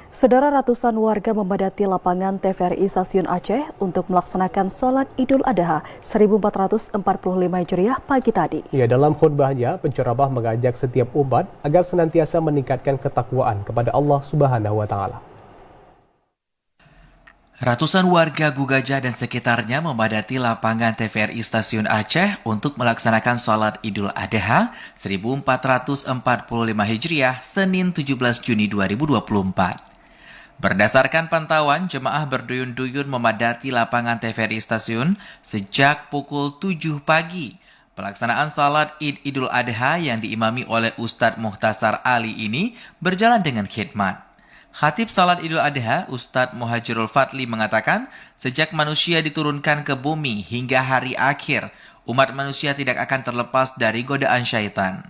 Saudara, ratusan warga memadati lapangan TVRI Stasiun Aceh untuk melaksanakan sholat Idul Adha 1445 Hijriah pagi tadi. Ya, dalam khutbahnya, penceramah mengajak setiap umat agar senantiasa meningkatkan ketakwaan kepada Allah Subhanahu wa Ta'ala. Ratusan warga Gugajah dan sekitarnya memadati lapangan TVRI Stasiun Aceh untuk melaksanakan sholat Idul Adha 1445 Hijriah Senin 17 Juni 2024. Berdasarkan pantauan, jemaah berduyun-duyun memadati lapangan TVRI Stasiun sejak pukul 7 pagi. Pelaksanaan salat Id Idul Adha yang diimami oleh Ustadz Muhtasar Ali ini berjalan dengan khidmat. Khatib salat Idul Adha, Ustadz Muhajirul Fadli mengatakan, sejak manusia diturunkan ke bumi hingga hari akhir, umat manusia tidak akan terlepas dari godaan syaitan.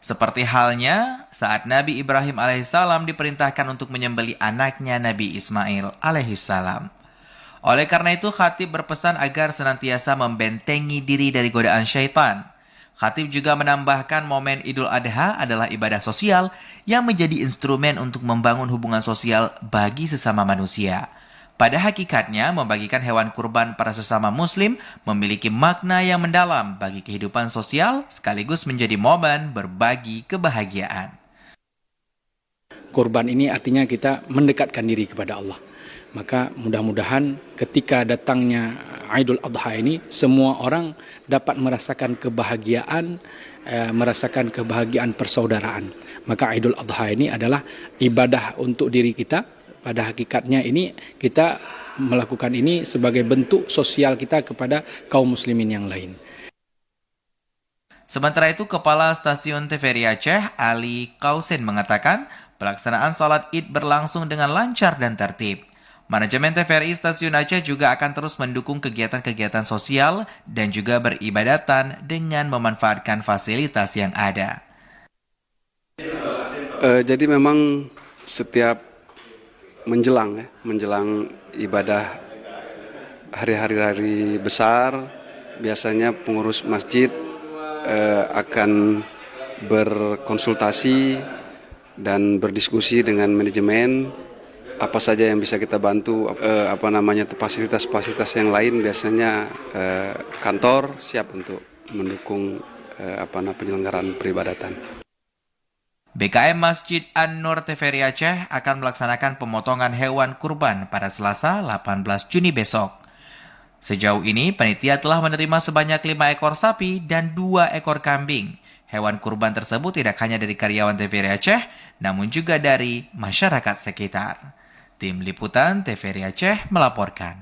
Seperti halnya saat Nabi Ibrahim alaihissalam diperintahkan untuk menyembelih anaknya Nabi Ismail alaihissalam. Oleh karena itu, khatib berpesan agar senantiasa membentengi diri dari godaan syaitan. Khatib juga menambahkan momen Idul Adha adalah ibadah sosial yang menjadi instrumen untuk membangun hubungan sosial bagi sesama manusia. Pada hakikatnya, membagikan hewan kurban para sesama muslim memiliki makna yang mendalam bagi kehidupan sosial sekaligus menjadi momen berbagi kebahagiaan. Kurban ini artinya kita mendekatkan diri kepada Allah. Maka mudah-mudahan ketika datangnya Idul Adha ini, semua orang dapat merasakan kebahagiaan persaudaraan. Maka Idul Adha ini adalah ibadah untuk diri kita. Pada hakikatnya ini kita melakukan ini sebagai bentuk sosial kita kepada kaum muslimin yang lain. Sementara itu, Kepala Stasiun TVRI Aceh, Ali Kausen mengatakan, pelaksanaan salat Id berlangsung dengan lancar dan tertib. Manajemen TVRI Stasiun Aceh juga akan terus mendukung kegiatan-kegiatan sosial dan juga beribadatan dengan memanfaatkan fasilitas yang ada. Jadi memang setiap menjelang ibadah hari-hari besar, biasanya pengurus masjid akan berkonsultasi dan berdiskusi dengan manajemen apa saja yang bisa kita bantu, fasilitas-fasilitas yang lain. Biasanya kantor siap untuk mendukung penyelenggaraan peribadatan. BKM Masjid An-Nur TVRI Aceh akan melaksanakan pemotongan hewan kurban pada Selasa 18 Juni besok. Sejauh ini, panitia telah menerima sebanyak 5 ekor sapi dan 2 ekor kambing. Hewan kurban tersebut tidak hanya dari karyawan TVRI Aceh, namun juga dari masyarakat sekitar. Tim Liputan TVRI Aceh melaporkan.